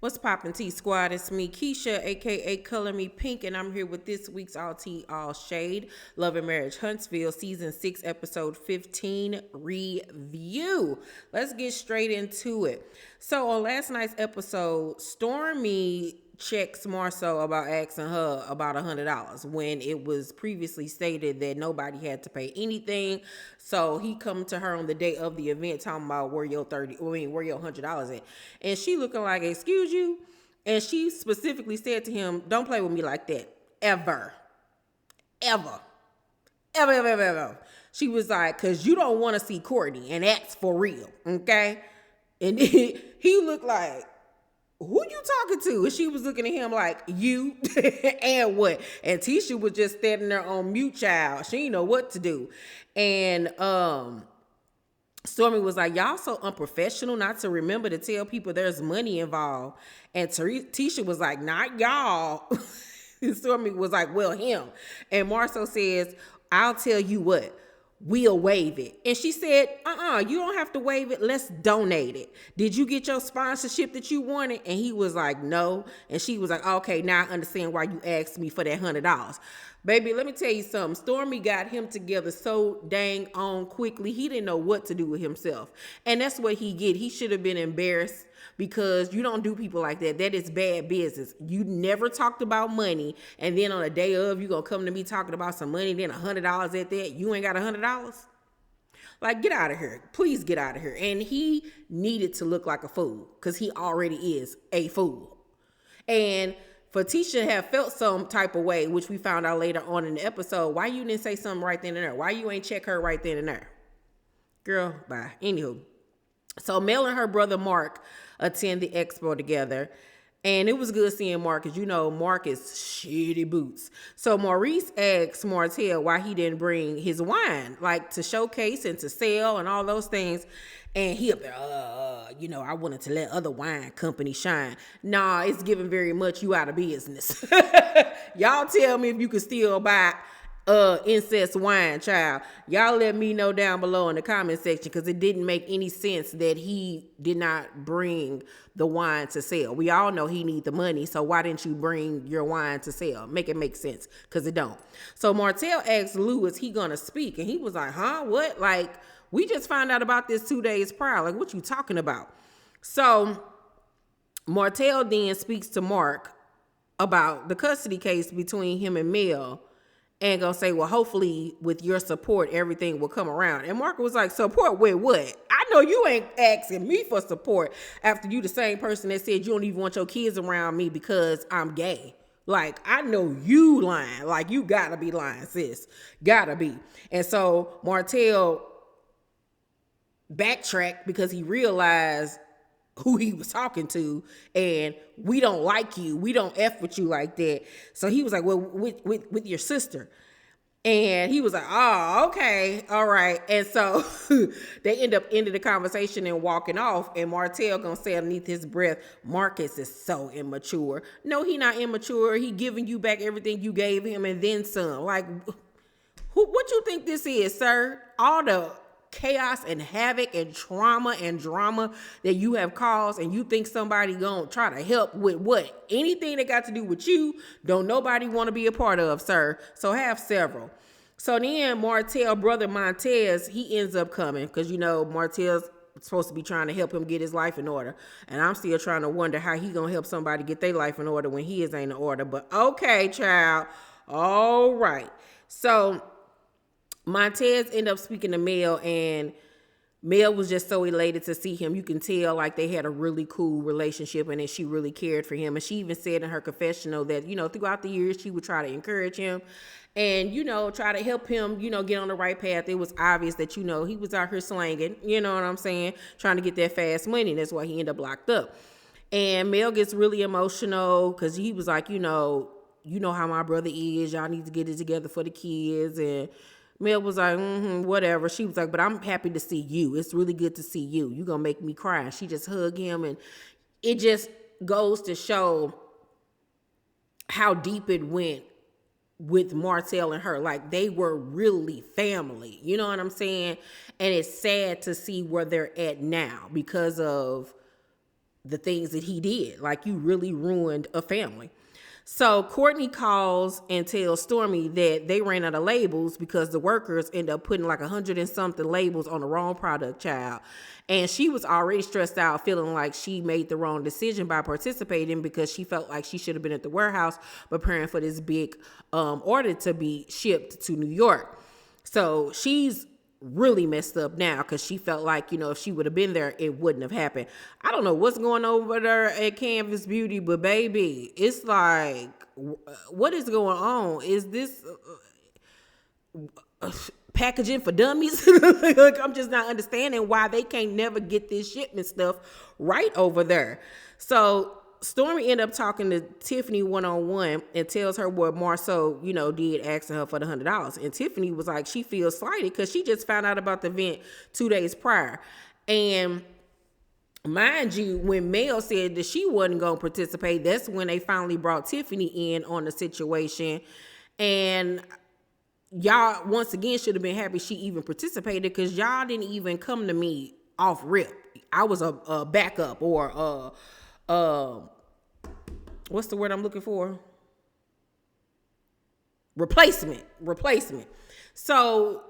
What's poppin' T Squad? It's me, Keisha, aka Color Me Pynk, and I'm here with this week's All Tea, All Shade, Love and Marriage Huntsville, Season 6, Episode 15 review. Let's get straight into it. So, on last night's episode, Stormy checks Marceau about asking her about $100 when it was previously stated that nobody had to pay anything. So he come to her on the day of the event talking about where your $100 at, and she looking like, excuse you, and she specifically said to him, don't play with me like that ever, ever, ever, ever, ever, ever. She was like, cause you don't want to see Courtney, and that's for real, okay? And he looked like, who you talking to? And she was looking at him like, you and what? And Tisha was just standing there on mute, child. She didn't know what to do. And Stormy was like, y'all so unprofessional not to remember to tell people there's money involved. And Tisha was like, not y'all. And Stormy was like, well, him. And Marceau says, I'll tell you what. We'll waive it. And she said, you don't have to waive it. Let's donate it. Did you get your sponsorship that you wanted? And he was like, no. And she was like, okay, now I understand why you asked me for that $100. Baby, let me tell you something. Stormy got him together so dang on quickly. He didn't know what to do with himself. And that's what he get. He should have been embarrassed, because you don't do people like that. That is bad business. You never talked about money, and then on the day of, you gonna come to me talking about some money, then $100 at that. You ain't got $100? Like, get out of here. Please get out of here. And he needed to look like a fool, because he already is a fool. And for Tisha to have felt some type of way, which we found out later on in the episode, why you didn't say something right then and there? Why you ain't check her right then and there? Girl, bye. Anywho. So Mel and her brother Mark attend the expo together. And it was good seeing Mark, because you know Mark is shitty boots. So Maurice asked Martell why he didn't bring his wine, like to showcase and to sell and all those things. And he up there, I wanted to let other wine companies shine. Nah, it's giving very much you out of business. Y'all tell me if you can still buy incest wine, child. Y'all let me know down below in the comment section, because it didn't make any sense that he did not bring the wine to sell. We all know he need the money, so why didn't you bring your wine to sell? Make it make sense, because it don't. So Martell asked Lou, is he gonna speak? And he was like, huh, what? Like, we just found out about this 2 days prior. Like, what you talking about? So Martell then speaks to Mark about the custody case between him and Mel, and gonna say, well, hopefully with your support, everything will come around. And Mark was like, support with what? I know you ain't asking me for support after you the same person that said you don't even want your kids around me because I'm gay. Like, I know you lying. Like, you gotta be lying, sis. Gotta be. And so Martell backtracked because he realized who he was talking to, and we don't like you. We don't F with you like that. So he was like, well, with your sister. And he was like, oh, okay, all right. And so they end up ending the conversation and walking off. And Martell gonna say underneath his breath, Marcus is so immature. No, he not immature. He giving you back everything you gave him and then some. Like, what you think this is, sir? All the chaos and havoc and trauma and drama that you have caused, and you think somebody gonna try to help with what? Anything that got to do with you, don't nobody want to be a part of, sir. So have several. So then Martell brother Montez, he ends up coming, because you know Martell's supposed to be trying to help him get his life in order, and I'm still trying to wonder how he gonna help somebody get their life in order when he ain't in order. But okay, child, all right. So Montez ended up speaking to Mel, and Mel was just so elated to see him. You can tell like they had a really cool relationship, and that she really cared for him. And she even said in her confessional that, throughout the years, she would try to encourage him and, try to help him, get on the right path. It was obvious that, he was out here slanging, you know what I'm saying, trying to get that fast money. That's why he ended up locked up. And Mel gets really emotional because he was like, you know how my brother is. Y'all need to get it together for the kids. And Mel was like, whatever. She was like, but I'm happy to see you. It's really good to see you. You're going to make me cry. And she just hugged him. And it just goes to show how deep it went with Martell and her. Like, they were really family. You know what I'm saying? And it's sad to see where they're at now because of the things that he did. Like, you really ruined a family. So Courtney calls and tells Stormy that they ran out of labels because the workers end up putting like 100 and something labels on the wrong product, child. And she was already stressed out, feeling like she made the wrong decision by participating, because she felt like she should have been at the warehouse preparing for this big order to be shipped to New York. So she's really messed up now, because she felt like, if she would have been there, it wouldn't have happened. I don't know what's going on over there at Canvas Beauty, but baby, it's like, what is going on? Is this packaging for dummies? Like, I'm just not understanding why they can't never get this shipment stuff right over there. So Stormy ended up talking to Tiffany one-on-one and tells her what Marceau, did, asking her for the $100. And Tiffany was like, she feels slighted because she just found out about the event 2 days prior. And mind you, when Mel said that she wasn't going to participate, that's when they finally brought Tiffany in on the situation. And y'all, once again, should have been happy she even participated, because y'all didn't even come to me off rip. I was a backup, or what's the word I'm looking for? Replacement. So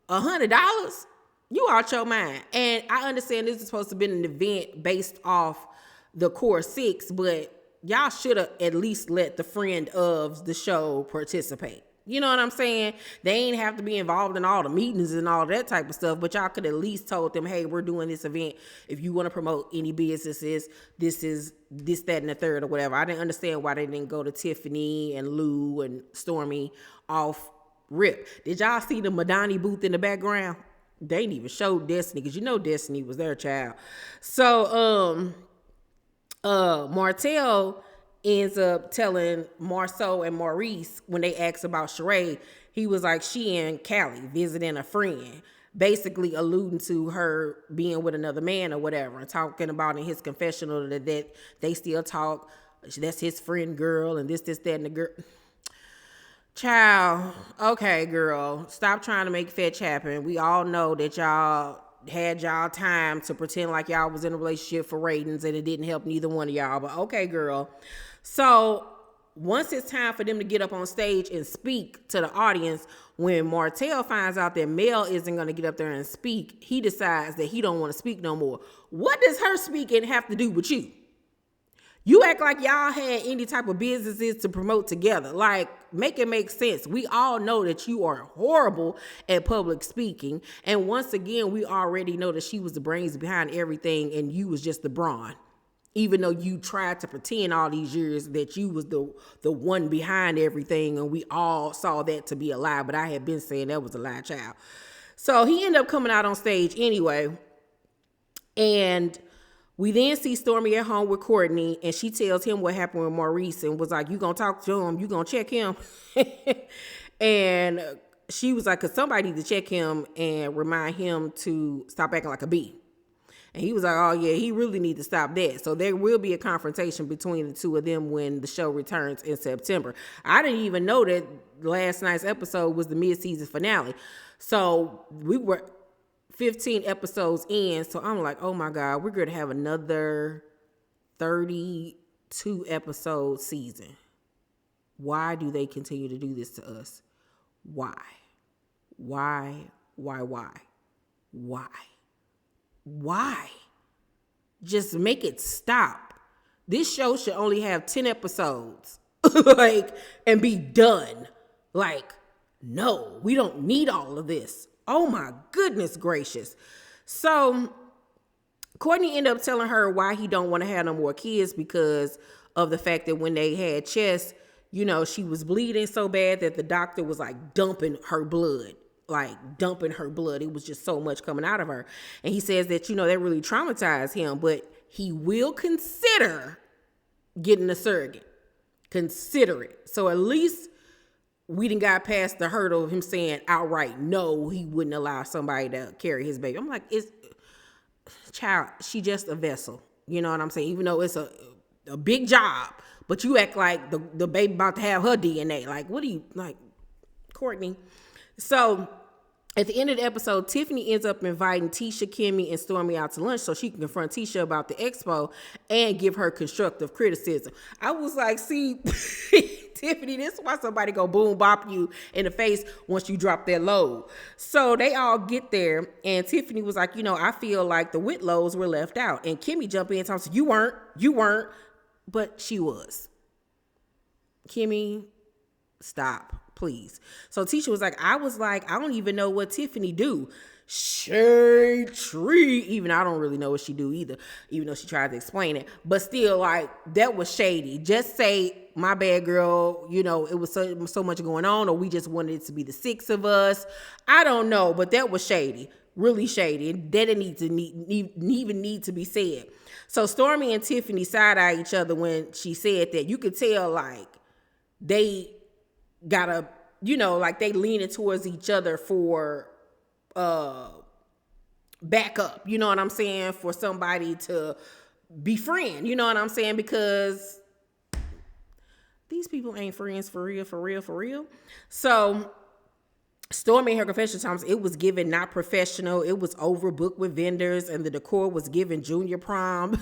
$100, you out your mind. And I understand this is supposed to be an event based off the core 6, but y'all should have at least let the friend of the show participate. You know what I'm saying? They ain't have to be involved in all the meetings and all that type of stuff, but y'all could at least told them, hey, we're doing this event. If you want to promote any businesses, this is this, that, and the third, or whatever. I didn't understand why they didn't go to Tiffany and Lou and Stormy off rip. Did y'all see the Madani booth in the background? They didn't even show Destiny, because Destiny was their child. So Martell ends up telling Marceau and Maurice, when they asked about Sheree, he was like, she in Cali visiting a friend, basically alluding to her being with another man or whatever, and talking about in his confessional that they still talk. That's his friend girl, and this, that, and the girl. Child, okay, girl, stop trying to make fetch happen. We all know that y'all had y'all time to pretend like y'all was in a relationship for ratings, and it didn't help neither one of y'all, but okay, girl. So once it's time for them to get up on stage and speak to the audience, when Martell finds out that Mel isn't going to get up there and speak, he decides that he don't want to speak no more. What does her speaking have to do with you? You act like y'all had any type of businesses to promote together. Like, make it make sense. We all know that you are horrible at public speaking. And once again, we already know that she was the brains behind everything and you was just the brawn. Even though you tried to pretend all these years that you was the one behind everything, and we all saw that to be a lie, but I had been saying that was a lie, child. So he ended up coming out on stage anyway. And we then see Stormy at home with Courtney, and she tells him what happened with Maurice and was like, you gonna talk to him? You gonna check him? And she was like, because somebody need to check him and remind him to stop acting like a bee. And he was like, oh, yeah, he really need to stop that. So there will be a confrontation between the two of them when the show returns in September. I didn't even know that last night's episode was the mid-season finale. So we were 15 episodes in. So I'm like, oh, my God, we're going to have another 32 episode season. Why do they continue to do this to us? Why? Why? Just make it stop. This show should only have 10 episodes, and be done. No, we don't need all of this. Oh my goodness gracious. So Courtney ended up telling her why he don't want to have no more kids, because of the fact that when they had Chess, she was bleeding so bad that the doctor was dumping her blood. It was just so much coming out of her. And he says that, that really traumatized him, but he will consider getting a surrogate. Consider it. So at least we done got past the hurdle of him saying outright, no, he wouldn't allow somebody to carry his baby. I'm like, she just a vessel. You know what I'm saying? Even though it's a big job, but you act like the baby about to have her DNA. What do you, Courtney? So At the end of the episode, Tiffany ends up inviting Tisha, Kimmy, and Stormy out to lunch so she can confront Tisha about the expo and give her constructive criticism. I was like, see, Tiffany, this is why somebody go boom bop you in the face once you drop that load. So they all get there, and Tiffany was like, I feel like the Whitlows were left out. And Kimmy jumped in and talks, you weren't, but she was. Kimmy, stop. Please. So Tisha was like, I don't even know what Tiffany do. Shade tree. Even I don't really know what she do either, even though she tried to explain it. But still, like, that was shady. Just say, my bad, girl, it was so much going on, or we just wanted it to be the six of us. I don't know, but that was shady. Really shady. That didn't even need to be said. So Stormy and Tiffany side-eye each other when she said that. You could tell, like, they gotta, like they leaning towards each other for backup, you know what I'm saying, for somebody to befriend, you know what I'm saying, because these people ain't friends for real. So Stormy in her confession times, it was given not professional, it was overbooked with vendors, and the decor was given junior prom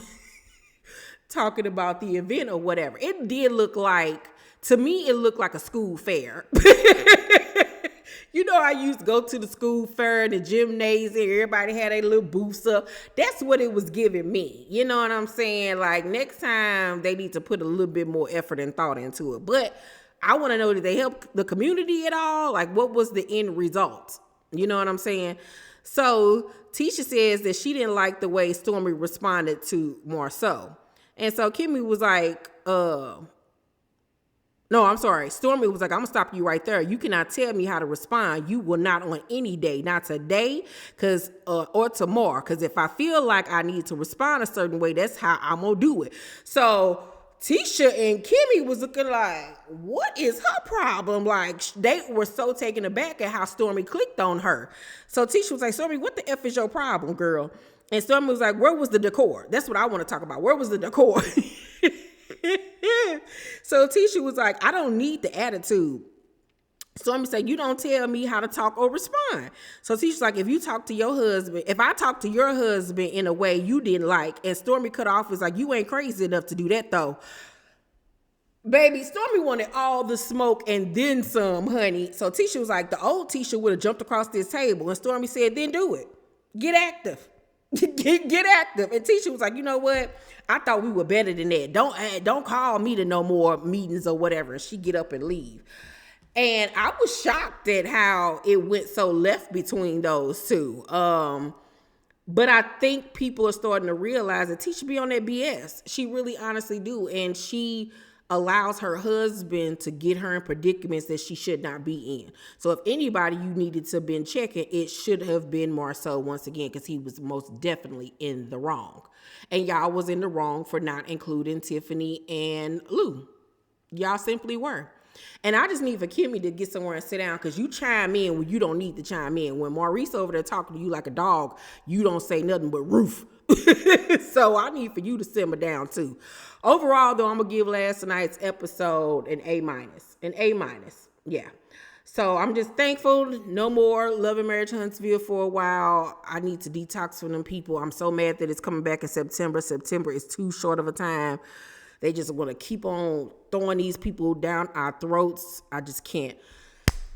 talking about the event or whatever. It did look like, to me, it looked like a school fair. I used to go to the school fair, the gymnasium, everybody had a little booths up. That's what it was giving me. You know what I'm saying? Like, next time, they need to put a little bit more effort and thought into it. But I want to know, did they help the community at all? Like, what was the end result? You know what I'm saying? So Tisha says that she didn't like the way Stormy responded to Marceau. And so Kimmy was like, no, I'm sorry. Stormy was like, I'm going to stop you right there. You cannot tell me how to respond. You will not on any day, not today or tomorrow. Because if I feel like I need to respond a certain way, that's how I'm going to do it. So Tisha and Kimmy was looking like, what is her problem? Like, they were so taken aback at how Stormy clicked on her. So Tisha was like, Stormy, what the F is your problem, girl? And Stormy was like, where was the decor? That's what I want to talk about. Where was the decor? So Tisha was like, I don't need the attitude. Stormy said, you don't tell me how to talk or respond. So Tisha's like, if I talk to your husband in a way you didn't like, and Stormy cut off, was like, you ain't crazy enough to do that though. Baby, Stormy wanted all the smoke and then some, honey. So Tisha was like, the old Tisha would have jumped across this table. And Stormy said, then do it. Get active. Get active. And Tisha was like, you know what? I thought we were better than that. Don't call me to no more meetings or whatever. And she get up and leave. And I was shocked at how it went so left between those two. But I think people are starting to realize that Tisha be on that BS. She really honestly do. And she allows her husband to get her in predicaments that she should not be in. So if anybody you needed to been checking, it should have been Marceau once again, because he was most definitely in the wrong. And y'all was in the wrong for not including Tiffany and Lou. Y'all simply were. And I just need for Kimmy to get somewhere and sit down, because you chime in when you don't need to chime in. When Maurice over there talking to you like a dog, you don't say nothing but roof. So I need for you to simmer down too. Overall, though, I'm going to give last night's episode an A-. An A-. Yeah. So I'm just thankful. No more Love and Marriage Huntsville for a while. I need to detox from them people. I'm so mad that it's coming back in September. September is too short of a time. They just want to keep on throwing these people down our throats. I just can't.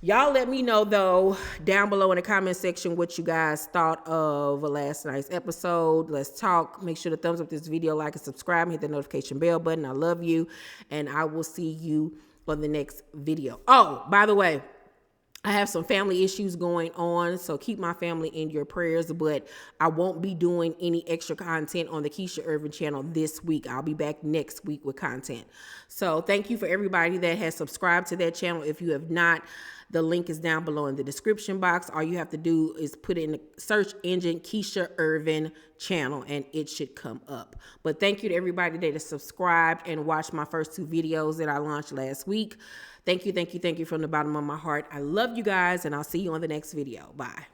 Y'all let me know, though, down below in the comment section what you guys thought of last night's episode. Let's talk. Make sure to thumbs up this video, like and subscribe, and hit the notification bell button. I love you, and I will see you on the next video. Oh, by the way, I have some family issues going on, so keep my family in your prayers, but I won't be doing any extra content on the Keisha Irvin channel this week. I'll be back next week with content. So thank you for everybody that has subscribed to that channel. If you have not, the link is down below in the description box. All you have to do is put in the search engine Keisha Irvin channel, and it should come up. But thank you to everybody that has subscribed and watched my first 2 videos that I launched last week. Thank you from the bottom of my heart. I love you guys, and I'll see you on the next video. Bye.